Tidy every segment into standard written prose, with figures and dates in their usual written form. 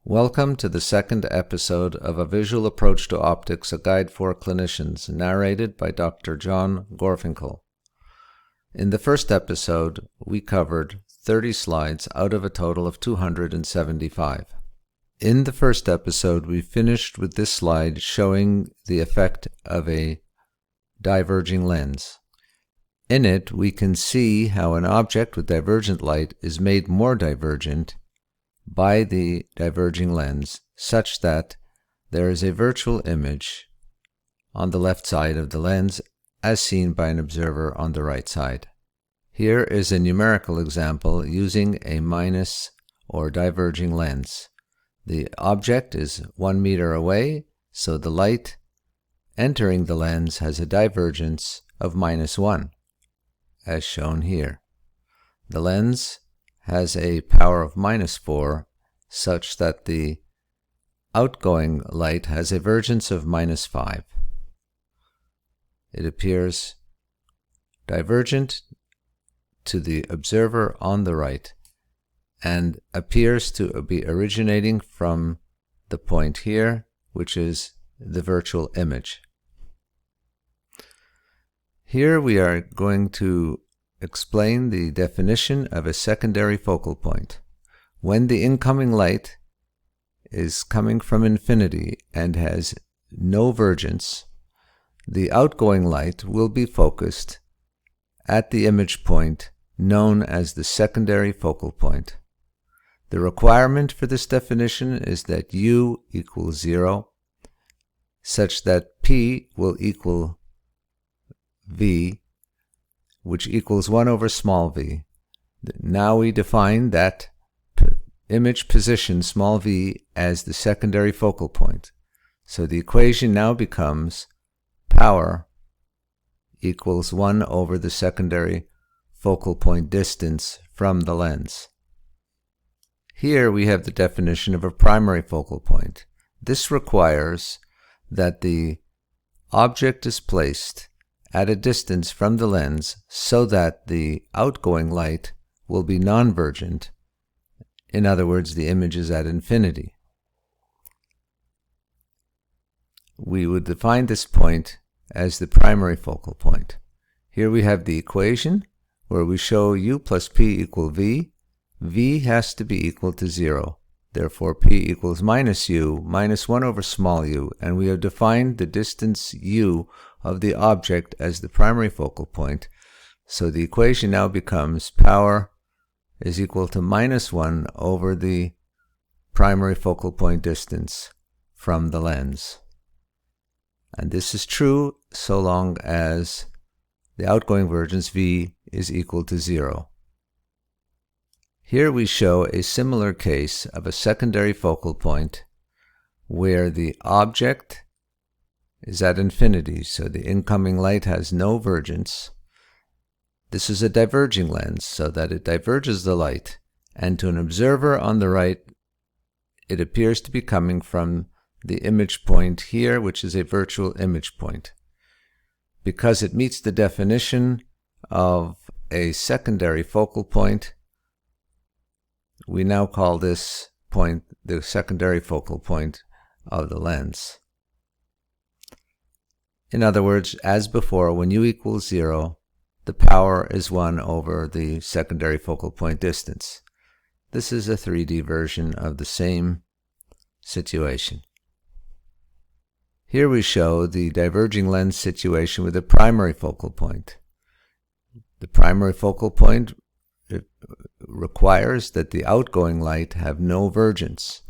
Welcome to the second episode of A Visual Approach to Optics, a Guide for Clinicians, narrated by Dr. John Gorfinkel. In the first episode, we covered 30 slides out of a total of 275. In the first episode, we finished with this slide showing the effect of a diverging lens. In it, we can see how an object with divergent light is made more divergent by the diverging lens, such that there is a virtual image on the left side of the lens as seen by an observer on the right side. Here is a numerical example using a minus or diverging lens. The object is 1 meter away, so the light entering the lens has a divergence of -1, as shown here. The lens has a power of -4, such that the outgoing light has a vergence of -5. It appears divergent to the observer on the right and appears to be originating from the point here, which is the virtual image. Here we are going to explain the definition of a secondary focal point. When the incoming light is coming from infinity and has no vergence, the outgoing light will be focused at the image point known as the secondary focal point. The requirement for this definition is that U equals 0, such that P will equal V, which equals 1 over small v. Now we define that image position small v as the secondary focal point. So the equation now becomes power equals 1 over the secondary focal point distance from the lens. Here we have the definition of a primary focal point. This requires that the object is placed at a distance from the lens so that the outgoing light will be non-vergent. In other words, the image is at infinity. We would define this point as the primary focal point. Here we have the equation where we show U plus P equal V. V has to be equal to 0. Therefore, P equals -U, -1 over small u, and we have defined the distance U of the object as the primary focal point. So the equation now becomes power is equal to -1 over the primary focal point distance from the lens. And this is true so long as the outgoing vergence V is equal to 0. Here we show a similar case of a secondary focal point where the object is at infinity, so the incoming light has no vergence. This is a diverging lens, so that it diverges the light, and to an observer on the right, it appears to be coming from the image point here, which is a virtual image point. Because it meets the definition of a secondary focal point, we now call this point the secondary focal point of the lens. In other words, as before, when U equals 0, the power is 1 over the secondary focal point distance. This is a 3D version of the same situation. Here we show the diverging lens situation with a primary focal point. The primary focal point requires that the outgoing light have no vergence.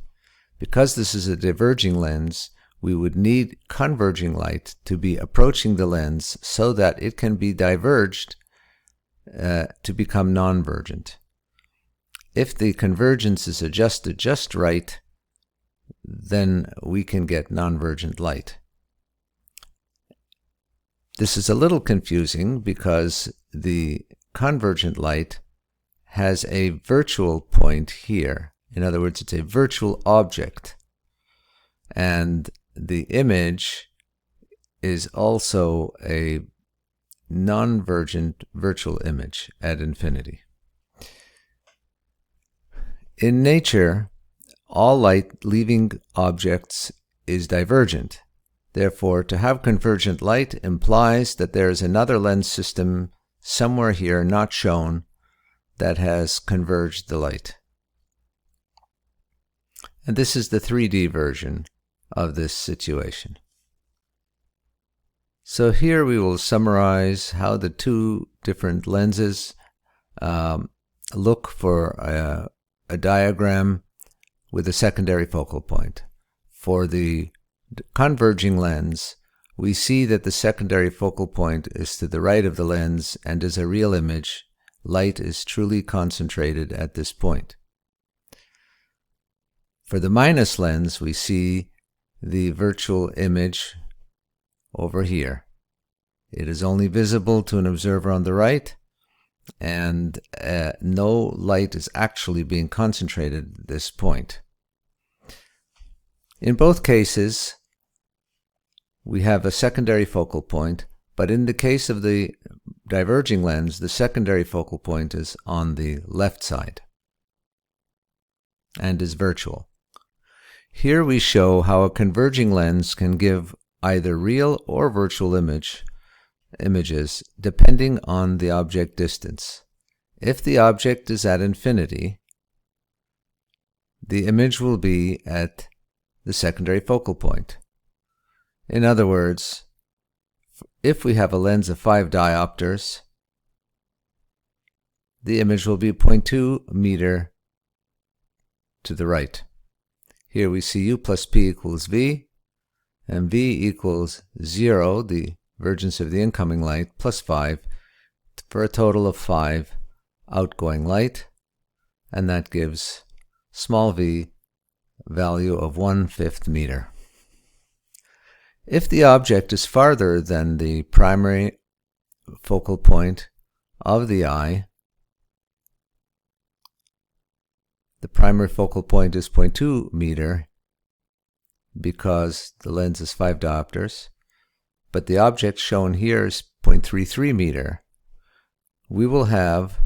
Because this is a diverging lens, we would need converging light to be approaching the lens so that it can be diverged to become non-vergent. If the convergence is adjusted just right, then we can get non-vergent light. This is a little confusing because the convergent light has a virtual point here. In other words, it's a virtual object. And the image is also a non-vergent virtual image at infinity. In nature, all light leaving objects is divergent. Therefore, to have convergent light implies that there is another lens system somewhere here not shown that has converged the light. And this is the 3D version of this situation. So here we will summarize how the two different lenses look for a diagram with a secondary focal point. For the converging lens, we see that the secondary focal point is to the right of the lens and is a real image. Light is truly concentrated at this point. For the minus lens, we see the virtual image over here. It is only visible to an observer on the right, and no light is actually being concentrated at this point. In both cases, we have a secondary focal point, but in the case of the diverging lens, the secondary focal point is on the left side and is virtual. Here we show how a converging lens can give either real or virtual images depending on the object distance. If the object is at infinity, the image will be at the secondary focal point. In other words, if we have a lens of 5 diopters, the image will be 0.2 meter to the right. Here we see u plus p equals v, and v equals 0, the vergence of the incoming light, plus 5, for a total of 5 outgoing light, and that gives small v value of 1/5 meter. If the object is farther than the primary focal point of the eye, the primary focal point is 0.2 meter because the lens is 5 diopters, but the object shown here is 0.33 meter. We will have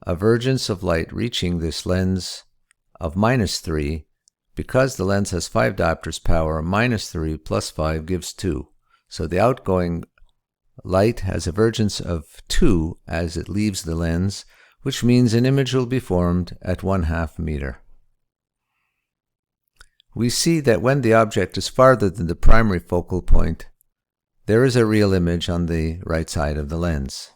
a vergence of light reaching this lens of -3 because the lens has 5 diopters power. -3 plus 5 gives 2. So the outgoing light has a vergence of 2 as it leaves the lens, which means an image will be formed at 1/2 meter. We see that when the object is farther than the primary focal point, there is a real image on the right side of the lens.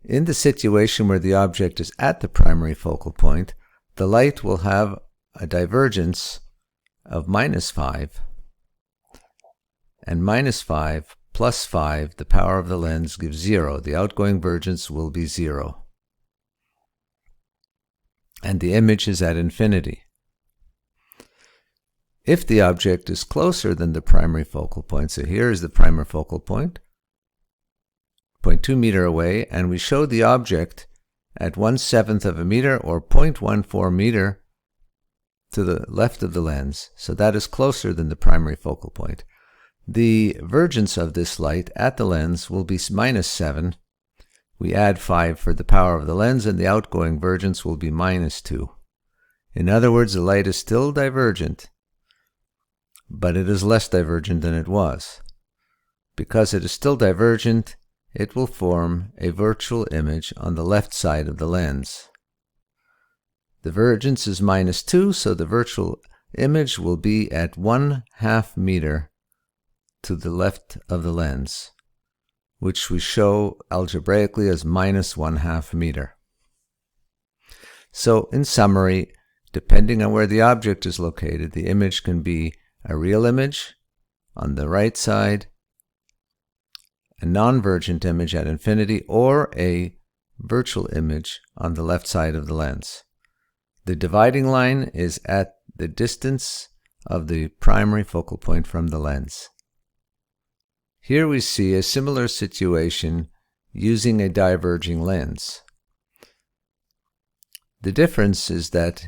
In the situation where the object is at the primary focal point, the light will have a divergence of -5, and -5 plus 5, the power of the lens, gives 0. The outgoing vergence will be 0. And the image is at infinity. If the object is closer than the primary focal point, so here is the primary focal point, 0.2 meter away, and we show the object at 1/7 of a meter or 0.14 meter to the left of the lens, so that is closer than the primary focal point. The vergence of this light at the lens will be -7. We add 5 for the power of the lens, and the outgoing vergence will be -2. In other words, the light is still divergent, but it is less divergent than it was. Because it is still divergent, it will form a virtual image on the left side of the lens. The vergence is -2, so the virtual image will be at 1/2 meter to the left of the lens, which we show algebraically as -1/2 meter. So, in summary, depending on where the object is located, the image can be a real image on the right side, a non-vergent image at infinity, or a virtual image on the left side of the lens. The dividing line is at the distance of the primary focal point from the lens. Here we see a similar situation using a diverging lens. The difference is that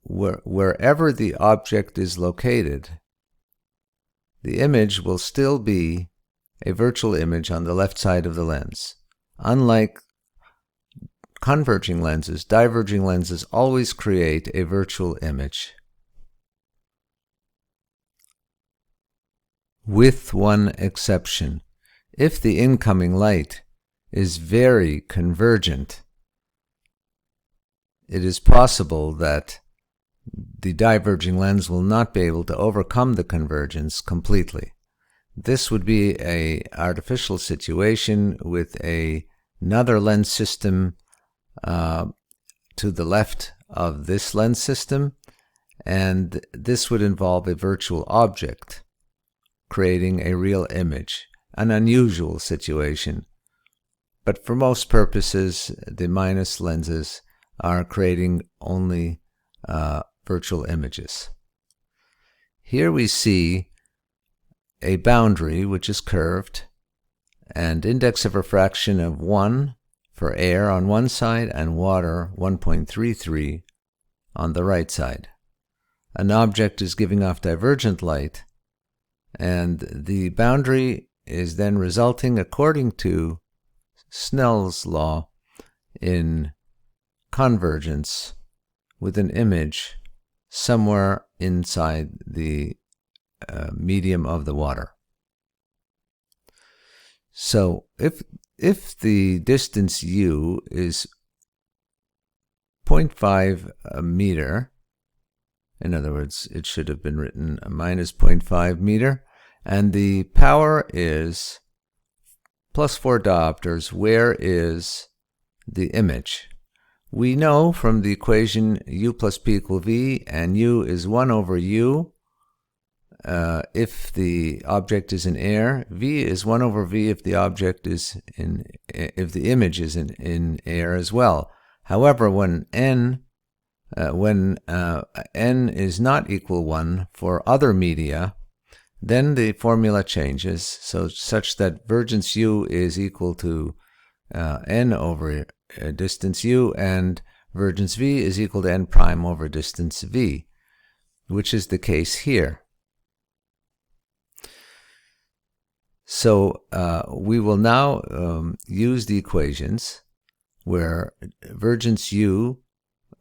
wherever the object is located, the image will still be a virtual image on the left side of the lens. Unlike converging lenses, diverging lenses always create a virtual image. With one exception. If the incoming light is very convergent, it is possible that the diverging lens will not be able to overcome the convergence completely. This would be an artificial situation with another lens system to the left of this lens system, and this would involve a virtual object creating a real image, an unusual situation. But for most purposes, the minus lenses are creating only virtual images. Here we see a boundary which is curved, and index of refraction of 1 for air on one side and water 1.33 on the right side. An object is giving off divergent light, and the boundary is then resulting, according to Snell's law, in convergence with an image somewhere inside the medium of the water. So if the distance u is 0.5 meter, in other words, it should have been written minus 0.5 meter, and the power is plus 4 diopters, where is the image? We know from the equation u plus p equal v, and u is 1 over u. If the object is in air, v is 1 over v if the object is if the image is in air as well. However, when n is not equal 1 for other media, then the formula changes such that Vergence u is equal to n over distance u, and Vergence v is equal to n prime over distance v, which is the case here. So we will now use the equations where Vergence u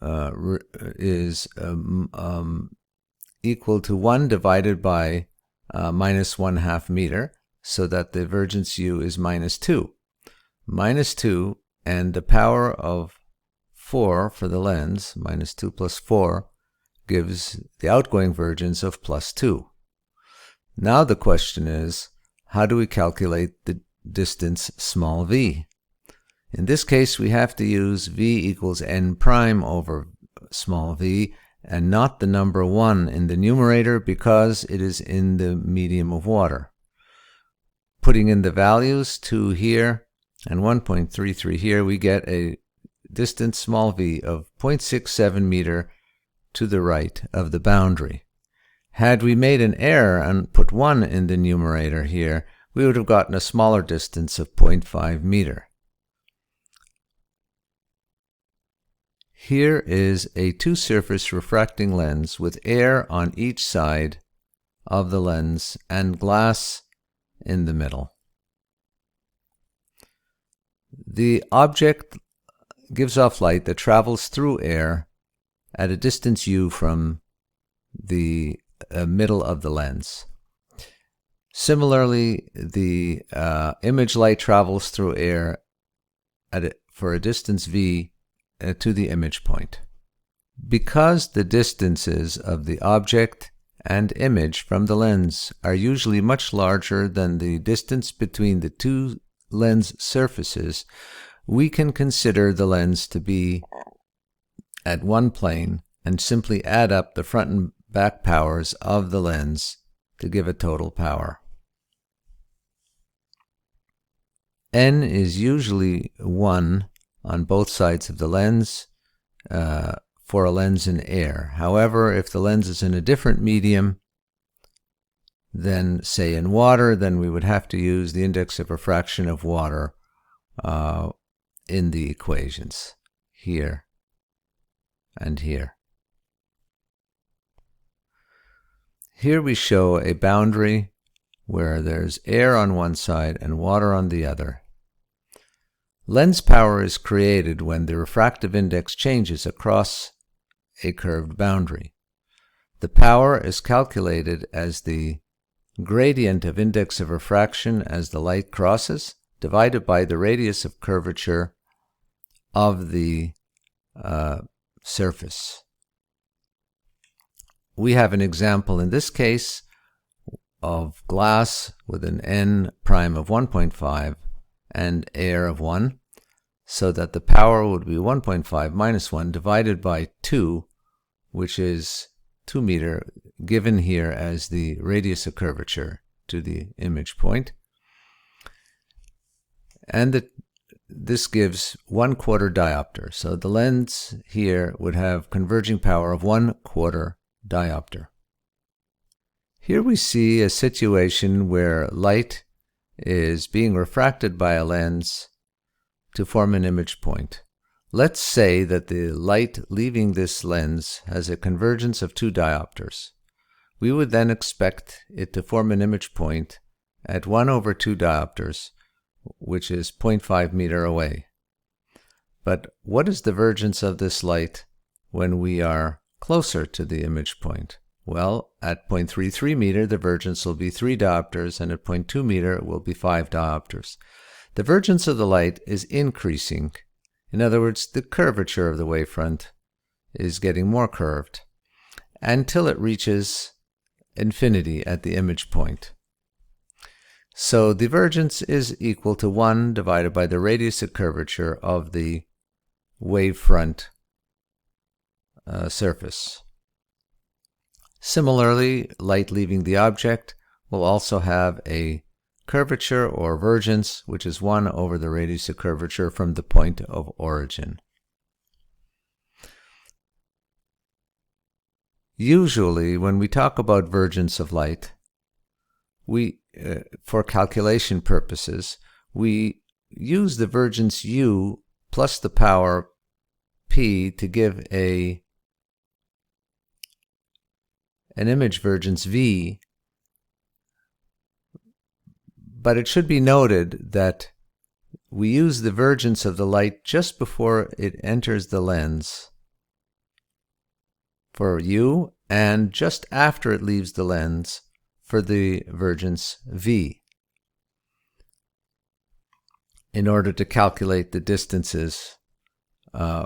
is equal to 1 divided by minus 1/2 meter, so that the Vergence u is minus 2. Minus 2 and the power of 4 for the lens, minus 2 plus 4, gives the outgoing Vergence of plus 2. Now the question is, how do we calculate the distance small v? In this case, we have to use v equals n prime over small v, and not the number 1 in the numerator, because it is in the medium of water. Putting in the values, 2 here and 1.33 here, we get a distance small v of 0.67 meter to the right of the boundary. Had we made an error and put 1 in the numerator here, we would have gotten a smaller distance of 0.5 meter. Here is a two-surface refracting lens with air on each side of the lens and glass in the middle. The object gives off light that travels through air at a distance u from the middle of the lens. Similarly, the image light travels through air for a distance v to the image point. Because the distances of the object and image from the lens are usually much larger than the distance between the two lens surfaces, we can consider the lens to be at one plane and simply add up the front and back powers of the lens to give a total power. N is usually 1 on both sides of the lens for a lens in air. However, if the lens is in a different medium than, say, in water, then we would have to use the index of refraction of water in the equations, here and here. Here we show a boundary where there's air on one side and water on the other. Lens power is created when the refractive index changes across a curved boundary. The power is calculated as the gradient of index of refraction as the light crosses, divided by the radius of curvature of the surface. We have an example in this case of glass with an n prime of 1.5 and air of 1, so that the power would be 1.5 minus 1 divided by 2, which is 2 meter, given here as the radius of curvature to the image point. And this gives 1/4 diopter. So the lens here would have converging power of 1/4 diopter. Here we see a situation where light is being refracted by a lens to form an image point. Let's say that the light leaving this lens has a convergence of 2 diopters. We would then expect it to form an image point at 1/2 diopters, which is 0.5 meter away. But what is the vergence of this light when we are closer to the image point? Well, at 0.33 meter, the vergence will be 3 diopters, and at 0.2 meter, it will be 5 diopters. The vergence of the light is increasing. In other words, the curvature of the wavefront is getting more curved until it reaches infinity at the image point. So the vergence is equal to 1 divided by the radius of curvature of the wavefront surface. Similarly, light leaving the object will also have a curvature or vergence, which is 1 over the radius of curvature from the point of origin. Usually, when we talk about vergence of light, for calculation purposes, we use the vergence U plus the power P to give an image vergence V. But it should be noted that we use the vergence of the light just before it enters the lens for U, and just after it leaves the lens for the vergence V, in order to calculate the distances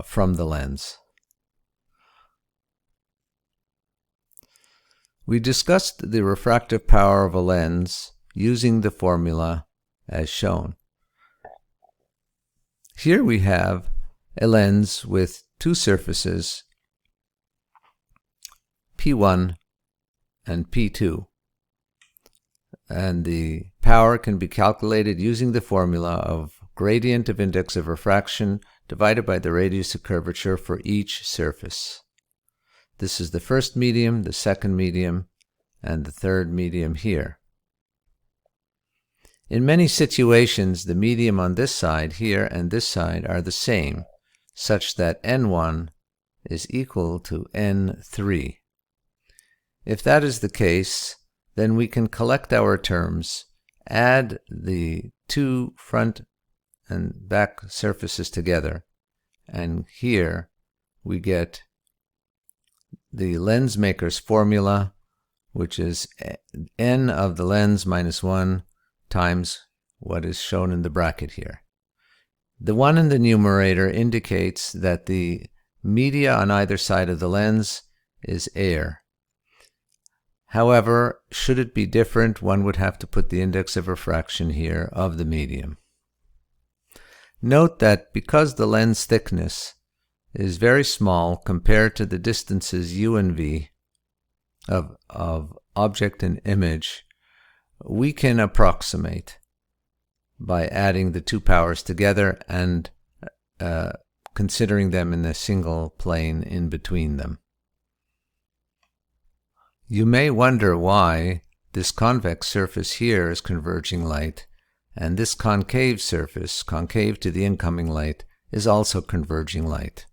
from the lens. We discussed the refractive power of a lens using the formula as shown. Here we have a lens with 2 surfaces, P1 and P2. And the power can be calculated using the formula of gradient of index of refraction divided by the radius of curvature for each surface. This is the first medium, the second medium, and the third medium here. In many situations, the medium on this side here and this side are the same, such that N1 is equal to N3. If that is the case, then we can collect our terms, add the 2 front and back surfaces together, and here we get the lens maker's formula, which is n of the lens minus 1 times what is shown in the bracket here. The 1 in the numerator indicates that the media on either side of the lens is air. However, should it be different, one would have to put the index of refraction here of the medium. Note that because the lens thickness is very small compared to the distances u and v of object and image, we can approximate by adding the 2 powers together and considering them in a single plane in between them. You may wonder why this convex surface here is converging light, and this concave surface, concave to the incoming light, is also converging light.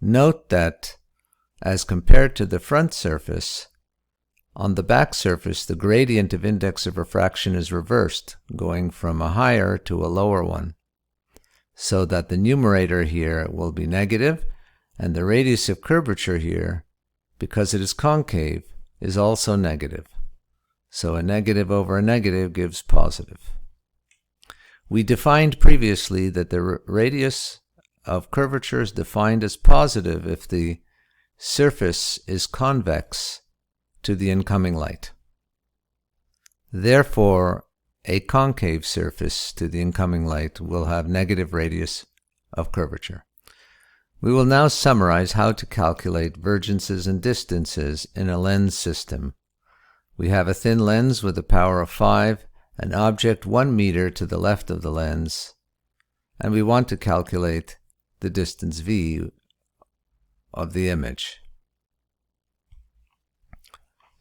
Note that, as compared to the front surface, on the back surface the gradient of index of refraction is reversed, going from a higher to a lower one. so that the numerator here will be negative, and the radius of curvature here, because it is concave, is also negative. So a negative over a negative gives positive. We defined previously that the radius of curvature is defined as positive if the surface is convex to the incoming light. Therefore, a concave surface to the incoming light will have negative radius of curvature. We will now summarize how to calculate vergences and distances in a lens system. We have a thin lens with a power of 5, an object 1 meter to the left of the lens, and we want to calculate the distance v of the image.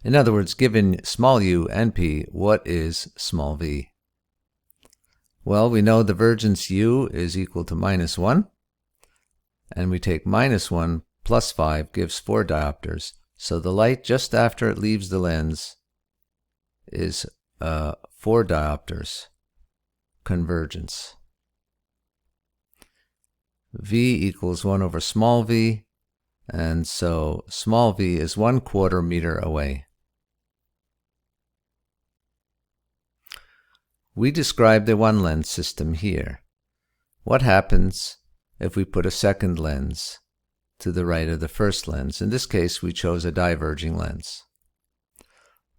In other words, given small u and p, what is small v? Well, we know the vergence u is equal to -1, and we take -1 plus 5 gives 4 diopters. So the light just after it leaves the lens is 4 diopters convergence. V equals 1 over small v, and so small v is 1/4 meter away. We described the one lens system here. What happens if we put a second lens to the right of the first lens? In this case, we chose a diverging lens.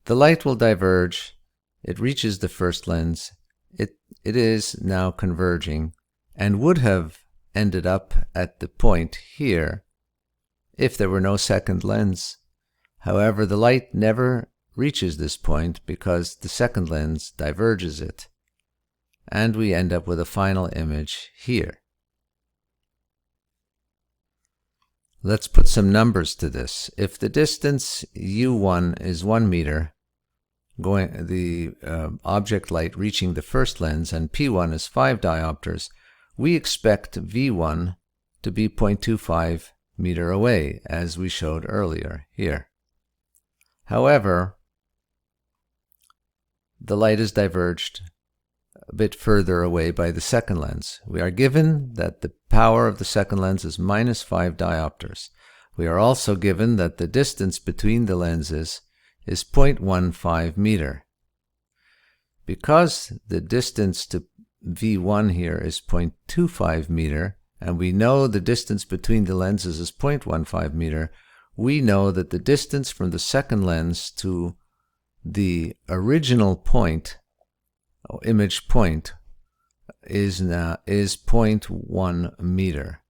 The light will diverge. It reaches the first lens. It is now converging and would have ended up at the point here if there were no second lens. However, the light never reaches this point because the second lens diverges it, and we end up with a final image here. Let's put some numbers to this. If the distance u1 is 1 meter, the object light reaching the first lens, and p1 is 5 diopters, we expect v1 to be 0.25 meter away, as we showed earlier here. However, the light is diverged a bit further away by the second lens. We are given that the power of the second lens is -5 diopters. We are also given that the distance between the lenses is 0.15 meter. Because the distance to v1 here is 0.25 meter, and we know the distance between the lenses is 0.15 meter, we know that the distance from the second lens to the original point, or image point, is 0.1 meter.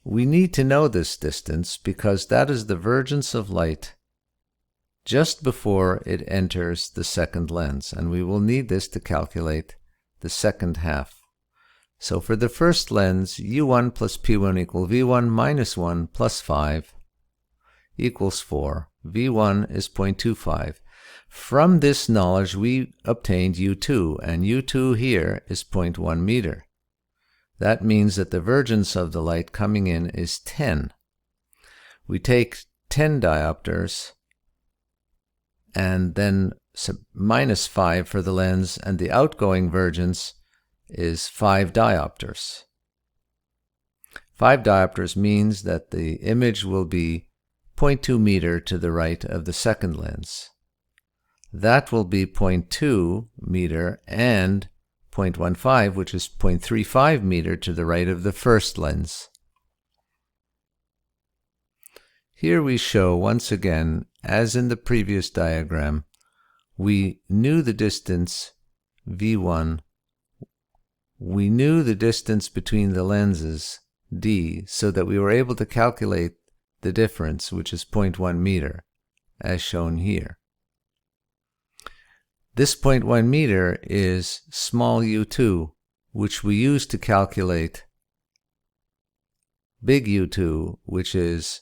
We need to know this distance because that is the vergence of light just before it enters the second lens, and we will need this to calculate the second half. So for the first lens, u1 plus p1 equal v1 minus 1 plus 5 equals 4. v1 is 0.25. From this knowledge, we obtained u2, and u2 here is 0.1 meter. That means that the vergence of the light coming in is 10. We take 10 diopters and then minus 5 for the lens, and the outgoing vergence is 5 diopters. 5 diopters means that the image will be 0.2 meter to the right of the second lens. That will be 0.2 meter and 0.15, which is 0.35 meter to the right of the first lens. Here we show once again, as in the previous diagram, we knew the distance v1. We knew the distance between the lenses d, so that we were able to calculate the difference, which is 0.1 meter, as shown here. This 0.1 meter is small u2, which we use to calculate big u2, which is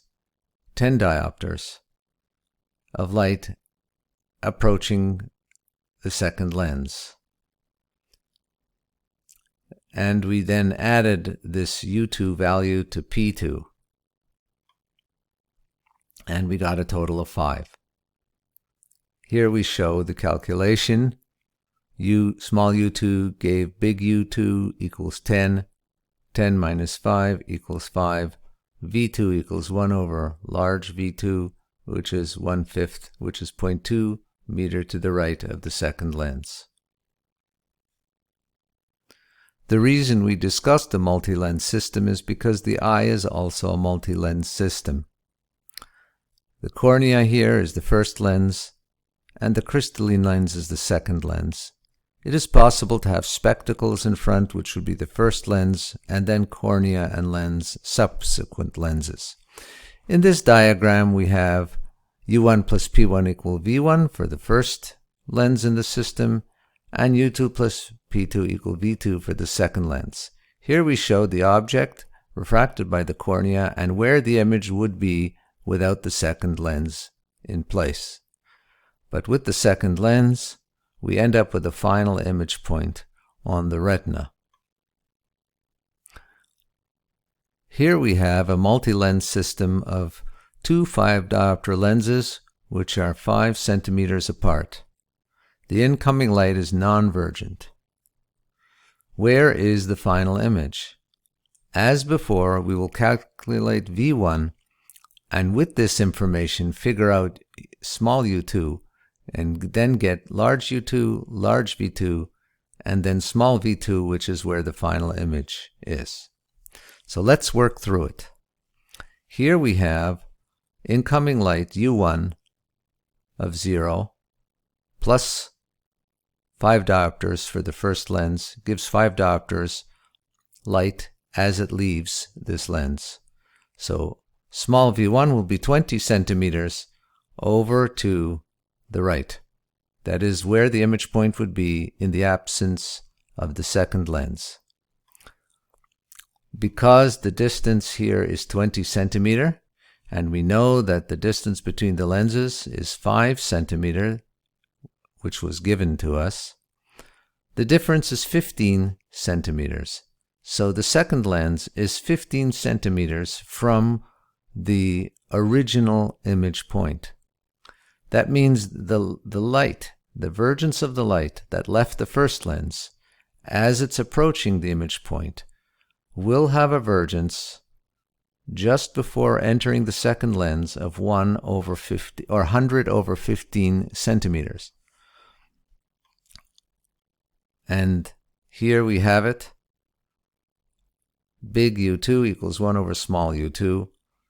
10 diopters of light approaching the second lens. And we then added this u2 value to p2, and we got a total of 5. Here we show the calculation small u2 gave big u2 equals 10. 10 minus 5 equals 5. v2 equals 1 over large v2, which is 1/5, which is 0.2 meter to the right of the second lens. The reason we discussed a multi-lens system is because the eye is also a multi-lens system. The cornea here is the first lens, and the crystalline lens is the second lens. It is possible to have spectacles in front, which would be the first lens, and then cornea and lens, subsequent lenses. In this diagram, we have u1 plus p1 equal v1 for the first lens in the system, and u2 plus p2 equal v2 for the second lens. Here we show the object refracted by the cornea and where the image would be without the second lens in place. But with the second lens, we end up with a final image point on the retina. Here we have a multi-lens system of two 5-diopter lenses which are 5 centimeters apart. The incoming light is non-vergent. Where is the final image? As before, we will calculate V1 and with this information figure out small u2 and then get large u2, large v2, and then small v2, which is where the final image is. So let's work through it. Here we have incoming light u1 of 0 plus 5 diopters for the first lens gives 5 diopters light as it leaves this lens. So small v1 will be 20 centimeters over to the right. That is where the image point would be in the absence of the second lens. Because the distance here is 20 centimeter, and we know that the distance between the lenses is 5 centimeter, which was given to us, the difference is 15 centimeters. So the second lens is 15 centimeters from the original image point. That means the light, the vergence of the light that left the first lens, as it's approaching the image point, will have a vergence just before entering the second lens of 1 over 50 or 100 over 15 centimeters. And here we have it. Big U2 equals 1 over small u2.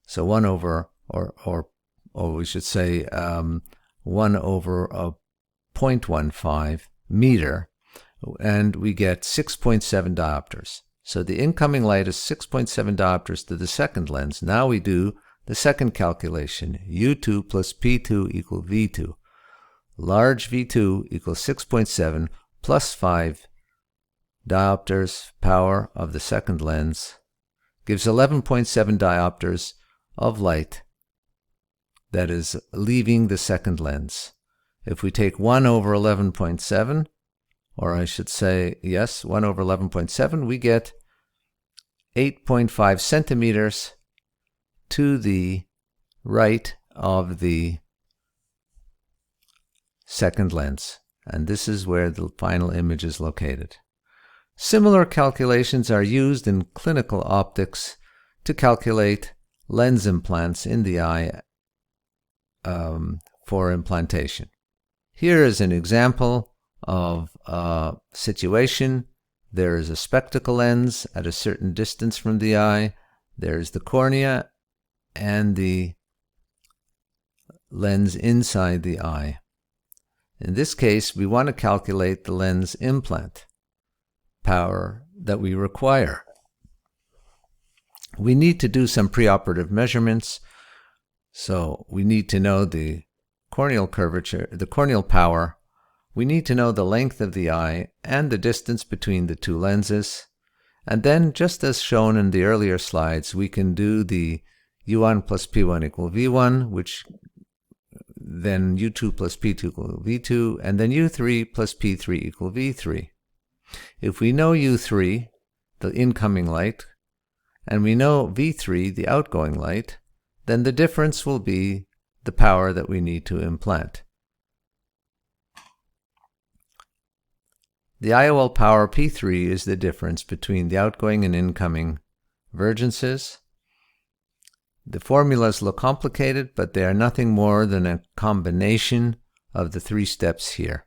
So 1 over, or we should say 1 over 0.15 meter, and we get 6.7 diopters. So the incoming light is 6.7 diopters to the second lens. Now we do the second calculation. U2 plus P2 equal V2. Large V2 equals 6.7 plus 5 diopters power of the second lens gives 11.7 diopters of light that is leaving the second lens. If we take 1 over 11.7, or I should say, yes, 1 over 11.7, we get 8.5 centimeters to the right of the second lens. And this is where the final image is located. Similar calculations are used in clinical optics to calculate lens implants in the eye for implantation. Here is an example of a situation. There is a spectacle lens at a certain distance from the eye. There's the cornea and the lens inside the eye. In this case, we want to calculate the lens implant power that we require. We need to do some preoperative measurements. So we need to know the corneal curvature, the corneal power. We need to know the length of the eye and the distance between the two lenses. And then, just as shown in the earlier slides, we can do the U1 plus P1 equal V1, which then U2 plus P2 equal V2, and then U3 plus P3 equal V3. If we know U3, the incoming light, and we know V3, the outgoing light, then the difference will be the power that we need to implant. The IOL power P3 is the difference between the outgoing and incoming vergences. The formulas look complicated, but they are nothing more than a combination of the three steps here.